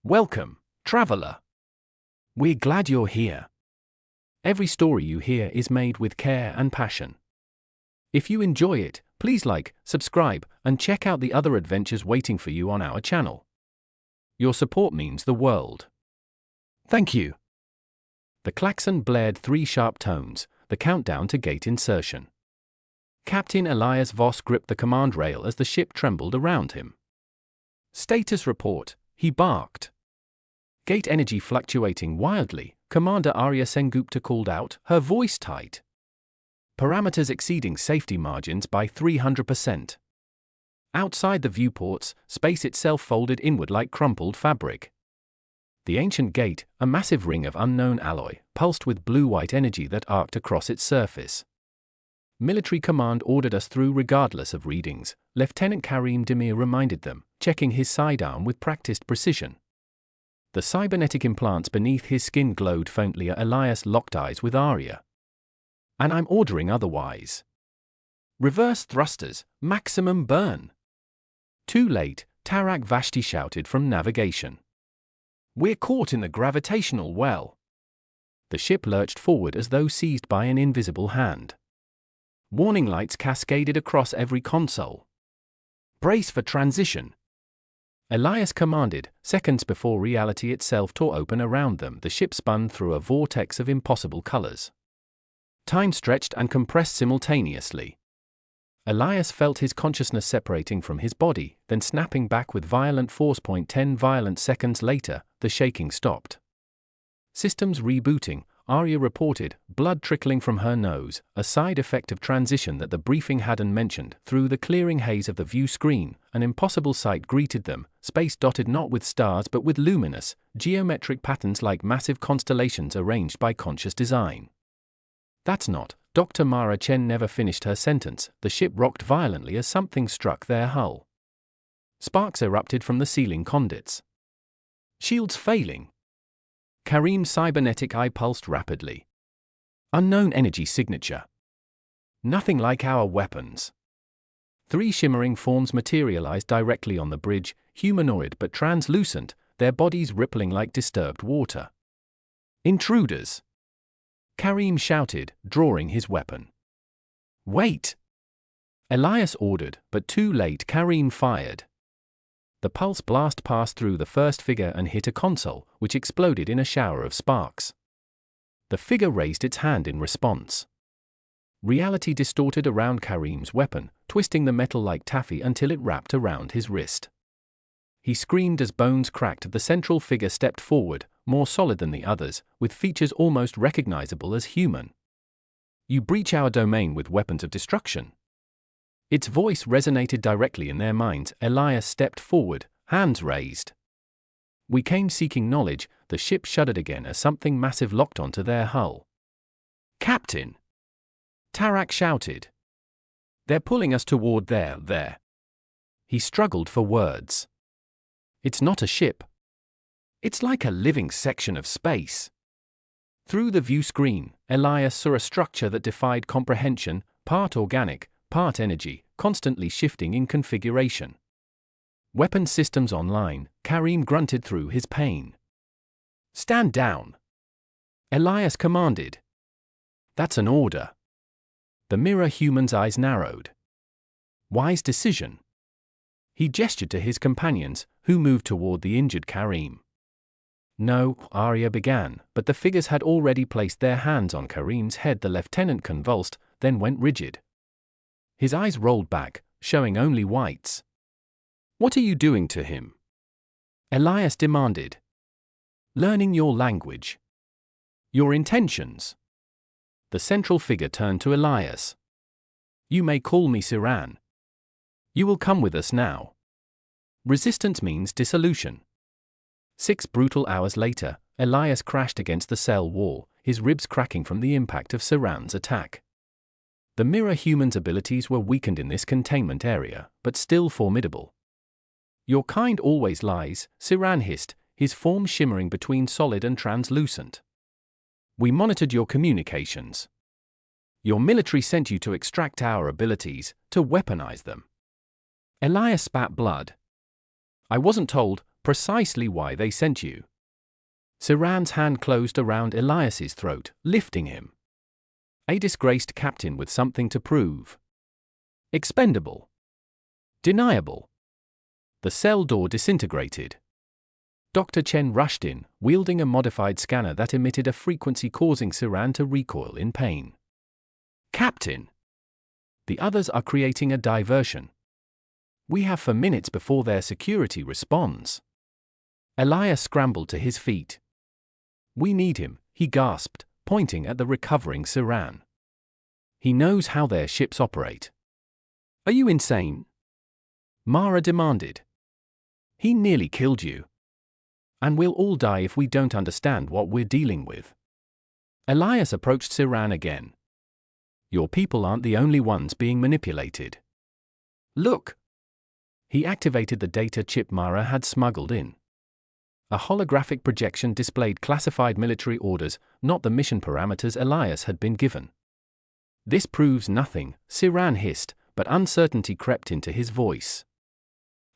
Welcome, traveler. We're glad you're here. Every story you hear is made with care and passion. If you enjoy it, please like, subscribe, and check out the other adventures waiting for you on our channel. Your support means the world. Thank you. The klaxon blared 3 sharp tones, the countdown to gate insertion. Captain Elias Voss gripped the command rail as the ship trembled around him. Status report, he barked. Gate energy fluctuating wildly, Commander Arya Sengupta called out, her voice tight. Parameters exceeding safety margins by 300%. Outside the viewports, space itself folded inward like crumpled fabric. The ancient gate, a massive ring of unknown alloy, pulsed with blue-white energy that arced across its surface. Military command ordered us through regardless of readings, Lieutenant Karim Demir reminded them, checking his sidearm with practiced precision. The cybernetic implants beneath his skin glowed faintly. Elias locked eyes with Arya. And I'm ordering otherwise. Reverse thrusters, maximum burn. Too late, Tarak Vashti shouted from navigation. We're caught in the gravitational well. The ship lurched forward as though seized by an invisible hand. Warning lights cascaded across every console. Brace for transition. Elias commanded. Seconds before reality itself tore open around them, the ship spun through a vortex of impossible colors. Time stretched and compressed simultaneously. Elias felt his consciousness separating from his body, then snapping back with violent force. 10 violent seconds later, the shaking stopped. Systems rebooting, Arya reported, blood trickling from her nose, a side effect of transition that the briefing hadn't mentioned. Through the clearing haze of the view screen, an impossible sight greeted them, space dotted not with stars but with luminous, geometric patterns like massive constellations arranged by conscious design. That's not. Dr. Mara Chen never finished her sentence. The ship rocked violently as something struck their hull. Sparks erupted from the ceiling conduits. Shields failing. Karim's cybernetic eye pulsed rapidly. Unknown energy signature. Nothing like our weapons. 3 shimmering forms materialized directly on the bridge, humanoid but translucent, their bodies rippling like disturbed water. Intruders. Karim shouted, drawing his weapon. Wait! Elias ordered, but too late. Karim fired. The pulse blast passed through the first figure and hit a console, which exploded in a shower of sparks. The figure raised its hand in response. Reality distorted around Karim's weapon, twisting the metal like taffy until it wrapped around his wrist. He screamed as bones cracked. The central figure stepped forward, more solid than the others, with features almost recognizable as human. You breach our domain with weapons of destruction. Its voice resonated directly in their minds. Elias stepped forward, hands raised. We came seeking knowledge. The ship shuddered again as something massive locked onto their hull. Captain! Tarak shouted. They're pulling us toward there. He struggled for words. It's not a ship. It's like a living section of space. Through the view screen, Elias saw a structure that defied comprehension, part organic, part energy, constantly shifting in configuration. Weapon systems online, Karim grunted through his pain. Stand down. Elias commanded. That's an order. The mirror human's eyes narrowed. Wise decision. He gestured to his companions, who moved toward the injured Karim. No, Arya began, but the figures had already placed their hands on Karim's head. The lieutenant convulsed, then went rigid. His eyes rolled back, showing only whites. What are you doing to him? Elias demanded. Learning your language. Your intentions. The central figure turned to Elias. You may call me Siran. You will come with us now. Resistance means dissolution. 6 brutal hours later, Elias crashed against the cell wall, his ribs cracking from the impact of Siran's attack. The mirror human's abilities were weakened in this containment area, but still formidable. Your kind always lies, Siran hissed, his form shimmering between solid and translucent. We monitored your communications. Your military sent you to extract our abilities, to weaponize them. Elias spat blood. I wasn't told, precisely why they sent you. Siran's hand closed around Elias's throat, lifting him. A disgraced captain with something to prove. Expendable. Deniable. The cell door disintegrated. Dr. Chen rushed in, wielding a modified scanner that emitted a frequency causing Siran to recoil in pain. Captain! The others are creating a diversion. We have for minutes before their security responds. Elias scrambled to his feet. We need him, he gasped, pointing at the recovering Siran. He knows how their ships operate. Are you insane? Mara demanded. He nearly killed you. And we'll all die if we don't understand what we're dealing with. Elias approached Siran again. Your people aren't the only ones being manipulated. Look! He activated the data chip Mara had smuggled in. A holographic projection displayed classified military orders, not the mission parameters Elias had been given. This proves nothing, Siran hissed, but uncertainty crept into his voice.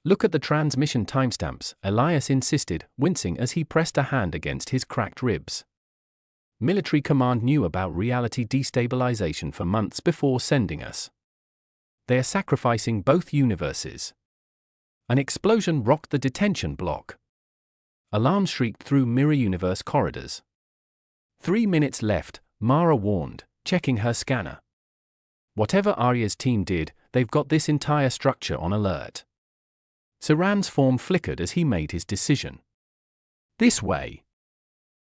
Look at the transmission timestamps, Elias insisted, wincing as he pressed a hand against his cracked ribs. Military command knew about reality destabilization for months before sending us. They are sacrificing both universes. An explosion rocked the detention block. Alarms shrieked through mirror universe corridors. 3 minutes left, Mara warned, checking her scanner. Whatever Arya's team did, they've got this entire structure on alert. Siran's form flickered as he made his decision. This way.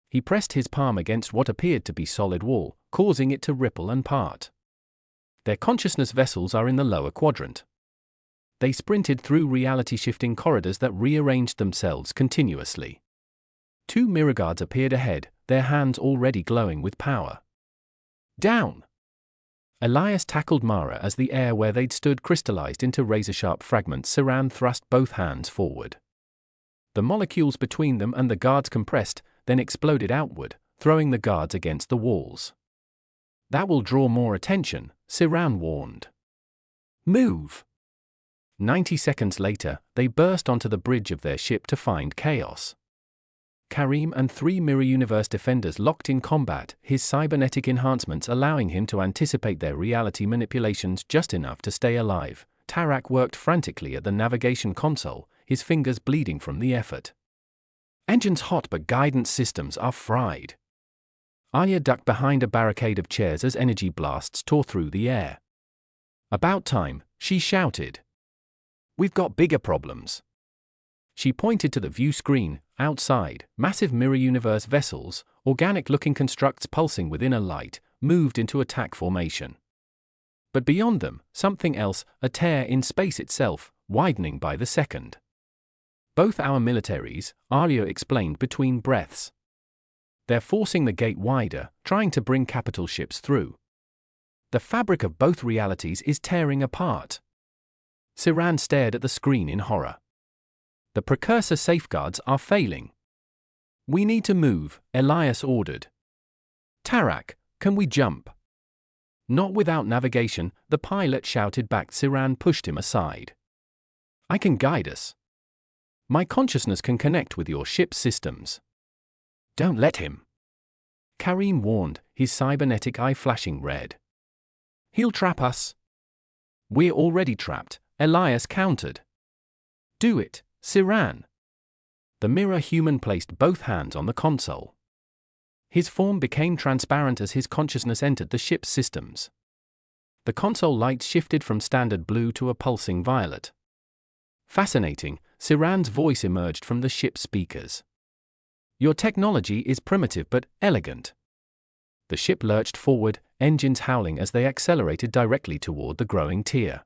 He pressed his palm against what appeared to be solid wall, causing it to ripple and part. Their consciousness vessels are in the lower quadrant. They sprinted through reality-shifting corridors that rearranged themselves continuously. 2 mirror guards appeared ahead, their hands already glowing with power. Down! Elias tackled Mara as the air where they'd stood crystallized into razor-sharp fragments. Siran thrust both hands forward. The molecules between them and the guards compressed, then exploded outward, throwing the guards against the walls. That will draw more attention, Siran warned. Move! 90 seconds later, they burst onto the bridge of their ship to find chaos. Karim and 3 Mirror Universe defenders locked in combat, his cybernetic enhancements allowing him to anticipate their reality manipulations just enough to stay alive. Tarak worked frantically at the navigation console, his fingers bleeding from the effort. Engines hot but guidance systems are fried. Arya ducked behind a barricade of chairs as energy blasts tore through the air. About time, she shouted. We've got bigger problems. She pointed to the view screen. Outside, massive mirror universe vessels, organic-looking constructs pulsing within a light, moved into attack formation. But beyond them, something else, a tear in space itself, widening by the second. Both our militaries, Arya explained between breaths. They're forcing the gate wider, trying to bring capital ships through. The fabric of both realities is tearing apart. Siran stared at the screen in horror. The precursor safeguards are failing. We need to move, Elias ordered. Tarak, can we jump? Not without navigation, the pilot shouted back. Siran pushed him aside. I can guide us. My consciousness can connect with your ship's systems. Don't let him. Karim warned, his cybernetic eye flashing red. He'll trap us. We're already trapped, Elias countered. Do it, Siran. The mirror human placed both hands on the console. His form became transparent as his consciousness entered the ship's systems. The console lights shifted from standard blue to a pulsing violet. Fascinating, Siran's voice emerged from the ship's speakers. Your technology is primitive but elegant. The ship lurched forward, engines howling as they accelerated directly toward the growing tier.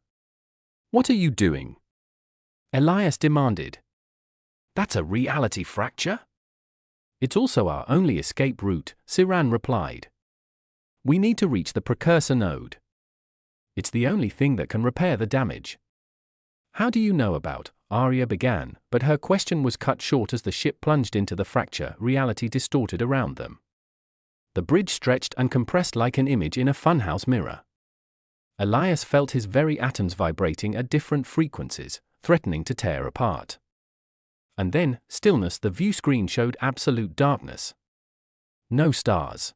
What are you doing? Elias demanded. That's a reality fracture? It's also our only escape route, Siran replied. We need to reach the precursor node. It's the only thing that can repair the damage. How do you know about? Arya began, but her question was cut short as the ship plunged into the fracture. Reality distorted around them. The bridge stretched and compressed like an image in a funhouse mirror. Elias felt his very atoms vibrating at different frequencies, threatening to tear apart. And then, stillness. The view screen showed absolute darkness. No stars.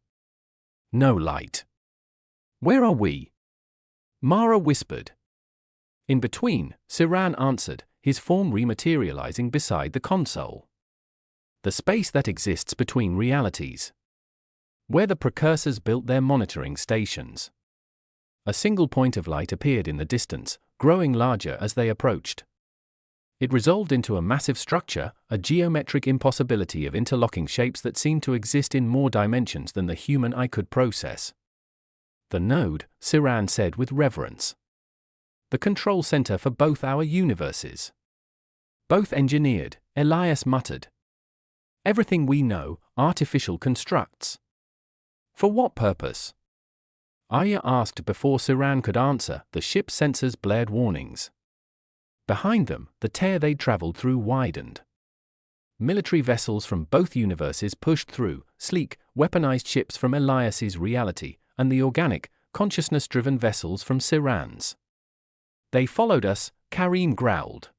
No light. Where are we? Mara whispered. In between, Siran answered, his form rematerializing beside the console. The space that exists between realities. Where the precursors built their monitoring stations. A single point of light appeared in the distance, growing larger as they approached. It resolved into a massive structure, a geometric impossibility of interlocking shapes that seemed to exist in more dimensions than the human eye could process. The node, Siran said with reverence. The control center for both our universes. Both engineered, Elias muttered. Everything we know, artificial constructs. For what purpose? Arya asked before Siran could answer. The ship's sensors blared warnings. Behind them, the tear they'd traveled through widened. Military vessels from both universes pushed through, sleek, weaponized ships from Elias's reality, and the organic, consciousness-driven vessels from Siran's. They followed us, Karim growled.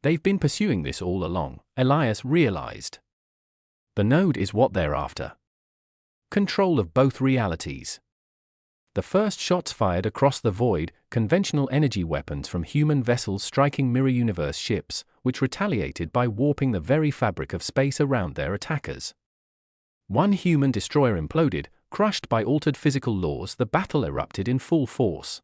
They've been pursuing this all along, Elias realized. The node is what they're after. Control of both realities. The first shots fired across the void, conventional energy weapons from human vessels striking mirror universe ships, which retaliated by warping the very fabric of space around their attackers. One human destroyer imploded, crushed by altered physical laws. The battle erupted in full force.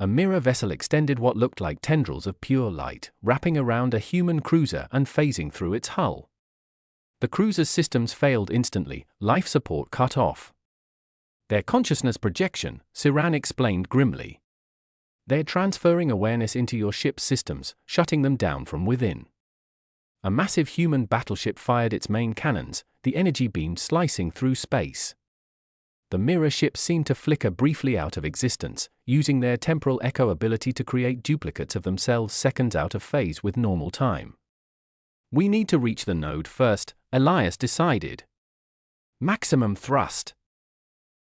A mirror vessel extended what looked like tendrils of pure light, wrapping around a human cruiser and phasing through its hull. The cruiser's systems failed instantly, life support cut off. Their consciousness projection, Siran explained grimly. They're transferring awareness into your ship's systems, shutting them down from within. A massive human battleship fired its main cannons, the energy beam slicing through space. The mirror ships seemed to flicker briefly out of existence, using their temporal echo ability to create duplicates of themselves seconds out of phase with normal time. We need to reach the node first, Elias decided. Maximum thrust.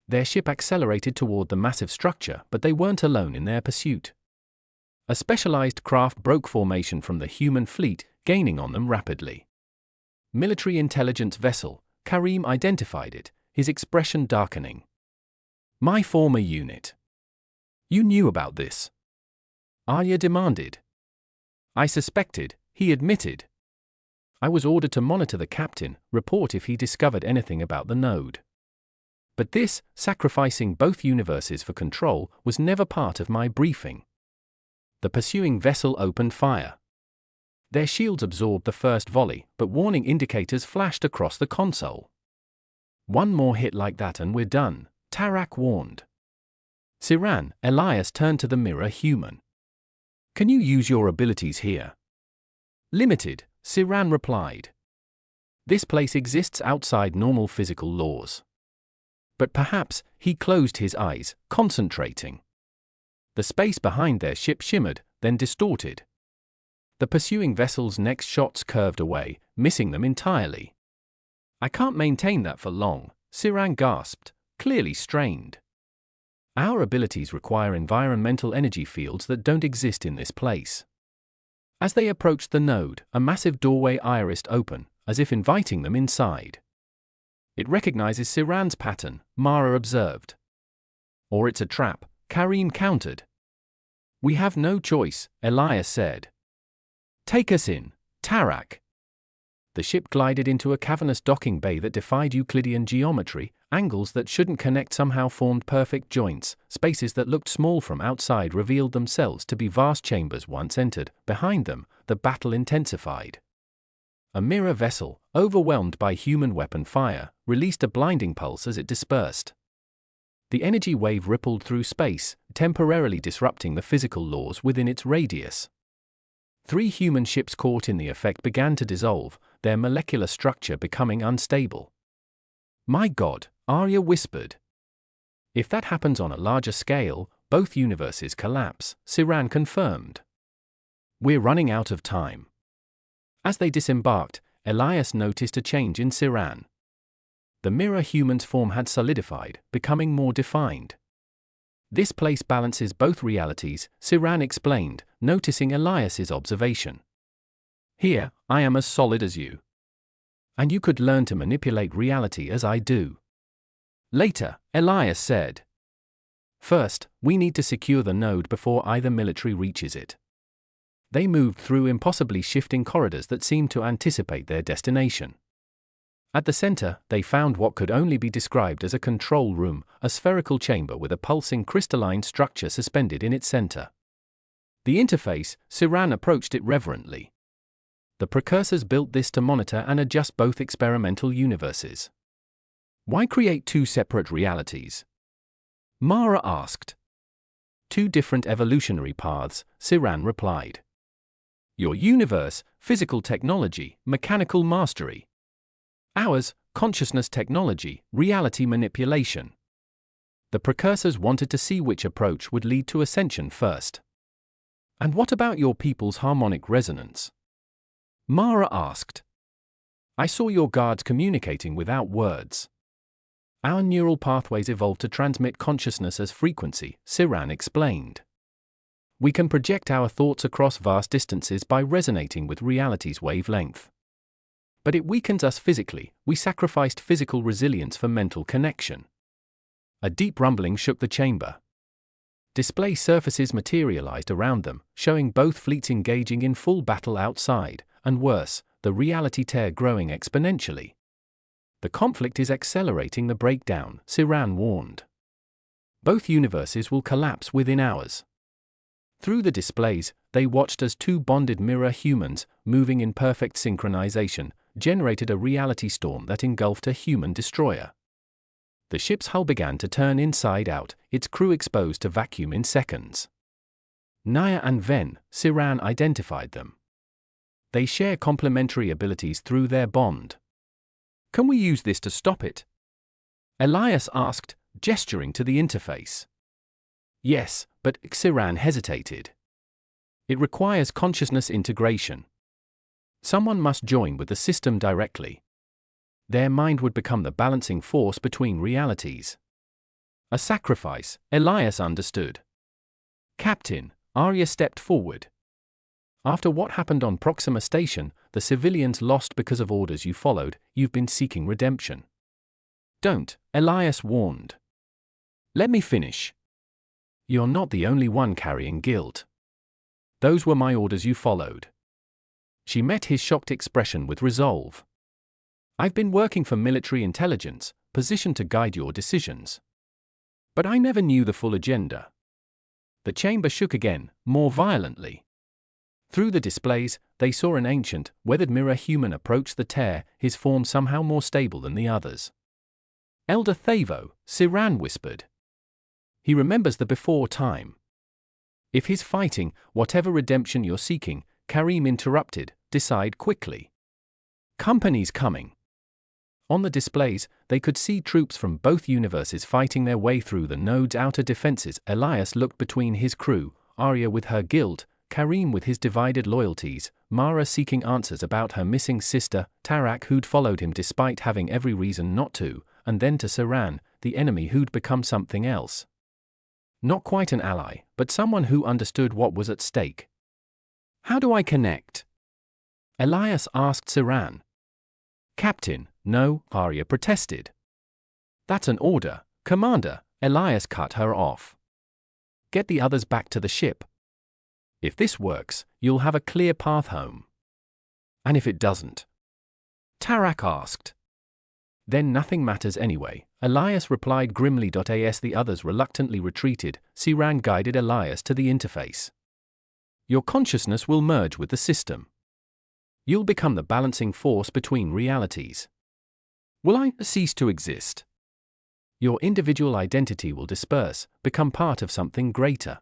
Their ship accelerated toward the massive structure, but they weren't alone in their pursuit. A specialized craft broke formation from the human fleet, gaining on them rapidly. Military intelligence vessel, Karim identified it, his expression darkening. My former unit. You knew about this? Arya demanded. I suspected, he admitted. I was ordered to monitor the captain, report if he discovered anything about the node. But this, sacrificing both universes for control, was never part of my briefing. The pursuing vessel opened fire. Their shields absorbed the first volley, but warning indicators flashed across the console. One more hit like that and we're done, Tarak warned. Siran, Elias turned to the mirror human. Can you use your abilities here? Limited, Siran replied. This place exists outside normal physical laws. But perhaps, he closed his eyes, concentrating. The space behind their ship shimmered, then distorted. The pursuing vessel's next shots curved away, missing them entirely. I can't maintain that for long, Siran gasped, clearly strained. Our abilities require environmental energy fields that don't exist in this place. As they approached the node, a massive doorway irised open, as if inviting them inside. It recognizes Siran's pattern, Mara observed. Or it's a trap, Karim countered. We have no choice, Elias said. Take us in, Tarak. The ship glided into a cavernous docking bay that defied Euclidean geometry, angles that shouldn't connect somehow formed perfect joints, spaces that looked small from outside revealed themselves to be vast chambers once entered. Behind them, the battle intensified. A mirror vessel, overwhelmed by human weapon fire, released a blinding pulse as it dispersed. The energy wave rippled through space, temporarily disrupting the physical laws within its radius. 3 human ships caught in the effect began to dissolve, their molecular structure becoming unstable. My God, Arya whispered. If that happens on a larger scale, both universes collapse, Siran confirmed. We're running out of time. As they disembarked, Elias noticed a change in Siran. The mirror human's form had solidified, becoming more defined. This place balances both realities, Siran explained, noticing Elias's observation. Here, I am as solid as you. And you could learn to manipulate reality as I do. Later, Elias said. First, we need to secure the node before either military reaches it. They moved through impossibly shifting corridors that seemed to anticipate their destination. At the center, they found what could only be described as a control room, a spherical chamber with a pulsing crystalline structure suspended in its center. The interface, Siran approached it reverently. The precursors built this to monitor and adjust both experimental universes. Why create two separate realities? Mara asked. Two different evolutionary paths, Siran replied. Your universe, physical technology, mechanical mastery. Ours, consciousness technology, reality manipulation. The precursors wanted to see which approach would lead to ascension first. And what about your people's harmonic resonance? Mara asked. I saw your guards communicating without words. Our neural pathways evolved to transmit consciousness as frequency, Siran explained. We can project our thoughts across vast distances by resonating with reality's wavelength. But it weakens us physically. We sacrificed physical resilience for mental connection. A deep rumbling shook the chamber. Display surfaces materialized around them, showing both fleets engaging in full battle outside, and worse, the reality tear growing exponentially. The conflict is accelerating the breakdown, Siran warned. Both universes will collapse within hours. Through the displays, they watched as two bonded mirror humans, moving in perfect synchronization, generated a reality storm that engulfed a human destroyer. The ship's hull began to turn inside out, its crew exposed to vacuum in seconds. Naya and Ven, Siran identified them. They share complementary abilities through their bond. Can we use this to stop it? Elias asked, gesturing to the interface. Yes, but Siran hesitated. It requires consciousness integration. Someone must join with the system directly. Their mind would become the balancing force between realities. A sacrifice, Elias understood. Captain, Arya stepped forward. After what happened on Proxima Station, the civilians lost because of orders you followed. You've been seeking redemption. Don't, Elias warned. Let me finish. You're not the only one carrying guilt. Those were my orders you followed. She met his shocked expression with resolve. I've been working for military intelligence, positioned to guide your decisions. But I never knew the full agenda. The chamber shook again, more violently. Through the displays, they saw an ancient, weathered mirror human approach the tear, his form somehow more stable than the others. Elder Thavo, Siran whispered. He remembers the before time. If he's fighting, whatever redemption you're seeking, Karim interrupted, decide quickly. Company's coming. On the displays, they could see troops from both universes fighting their way through the node's outer defenses. Elias looked between his crew, Arya with her guilt, Karim with his divided loyalties, Mara seeking answers about her missing sister, Tarak who'd followed him despite having every reason not to, and then to Siran, the enemy who'd become something else. Not quite an ally, but someone who understood what was at stake. How do I connect? Elias asked Siran. Captain, no, Arya protested. That's an order, Commander, Elias cut her off. Get the others back to the ship. If this works, you'll have a clear path home. And if it doesn't? Tarak asked. Then nothing matters anyway, Elias replied grimly. As the others reluctantly retreated, Siran guided Elias to the interface. Your consciousness will merge with the system. You'll become the balancing force between realities. Will I cease to exist? Your individual identity will disperse, become part of something greater.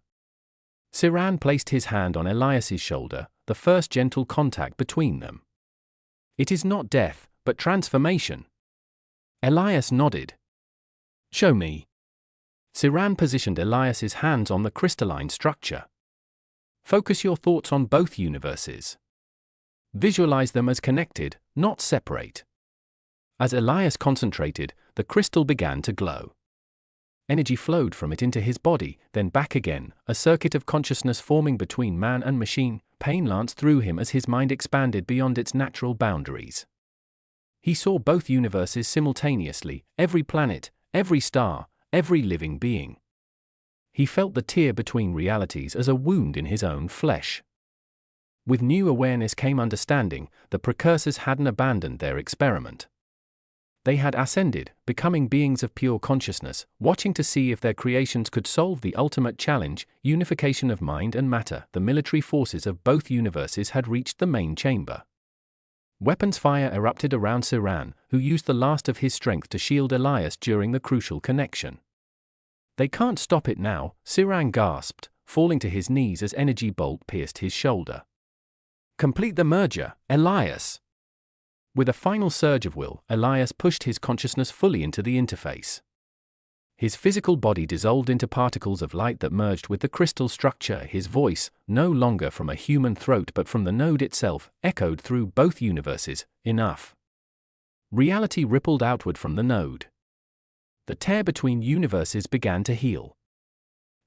Siran placed his hand on Elias's shoulder, the first gentle contact between them. It is not death, but transformation. Elias nodded. Show me. Siran positioned Elias's hands on the crystalline structure. Focus your thoughts on both universes. Visualize them as connected, not separate. As Elias concentrated, the crystal began to glow. Energy flowed from it into his body, then back again, a circuit of consciousness forming between man and machine. Pain lanced through him as his mind expanded beyond its natural boundaries. He saw both universes simultaneously, every planet, every star, every living being. He felt the tear between realities as a wound in his own flesh. With new awareness came understanding. The precursors hadn't abandoned their experiment. They had ascended, becoming beings of pure consciousness, watching to see if their creations could solve the ultimate challenge, unification of mind and matter. The military forces of both universes had reached the main chamber. Weapons fire erupted around Siran, who used the last of his strength to shield Elias during the crucial connection. "They can't stop it now," Siran gasped, falling to his knees as energy bolt pierced his shoulder. "Complete the merger, Elias." With a final surge of will, Elias pushed his consciousness fully into the interface. His physical body dissolved into particles of light that merged with the crystal structure. His voice, no longer from a human throat but from the node itself, echoed through both universes. Enough. Reality rippled outward from the node. The tear between universes began to heal.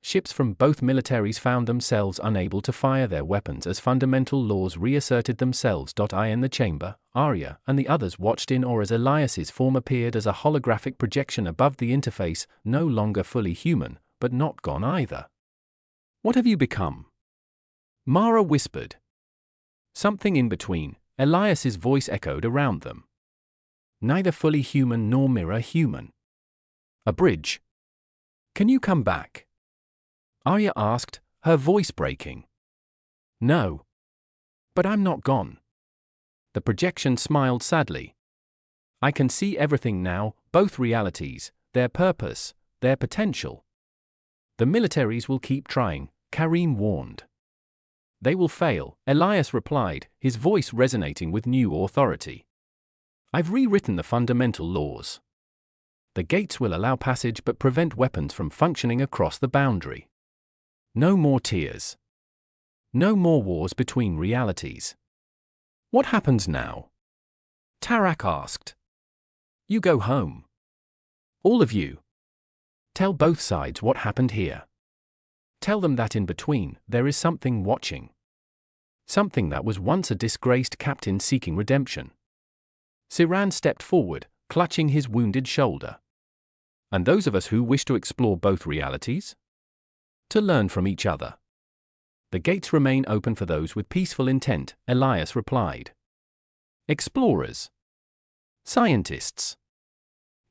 Ships from both militaries found themselves unable to fire their weapons as fundamental laws reasserted themselves. In the chamber, Arya and the others watched in awe as Elias's form appeared as a holographic projection above the interface, no longer fully human, but not gone either. "What have you become?" Mara whispered. "Something in between," Elias's voice echoed around them. "Neither fully human nor mirror human. A bridge. Can you come back?" Arya asked, her voice breaking. "No. But I'm not gone." The projection smiled sadly. "I can see everything now, both realities, their purpose, their potential. The militaries will keep trying," Karim warned. "They will fail," Elias replied, his voice resonating with new authority. "I've rewritten the fundamental laws. The gates will allow passage but prevent weapons from functioning across the boundary. No more tears. No more wars between realities." "What happens now?" Tarak asked. "You go home. All of you. Tell both sides what happened here. Tell them that in between, there is something watching. Something that was once a disgraced captain seeking redemption." Siran stepped forward, clutching his wounded shoulder. "And those of us who wish to explore both realities? To learn from each other. The gates remain open for those with peaceful intent," Elias replied. "Explorers. Scientists.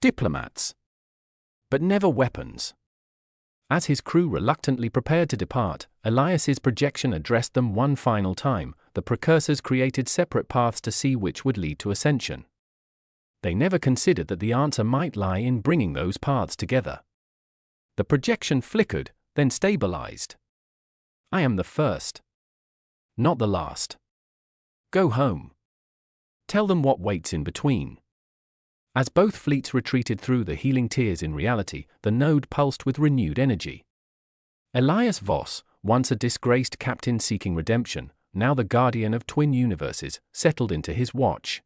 Diplomats. But never weapons." As his crew reluctantly prepared to depart, Elias's projection addressed them one final time. The precursors created separate paths to see which would lead to ascension. They never considered that the answer might lie in bringing those paths together. The projection flickered, then stabilized. "I am the first. Not the last. Go home. Tell them what waits in between." As both fleets retreated through the healing tears in reality, the node pulsed with renewed energy. Elias Voss, once a disgraced captain seeking redemption, now the guardian of twin universes, settled into his watch.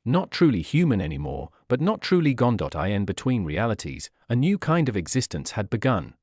Not truly human anymore, but not truly gone. In between realities, a new kind of existence had begun.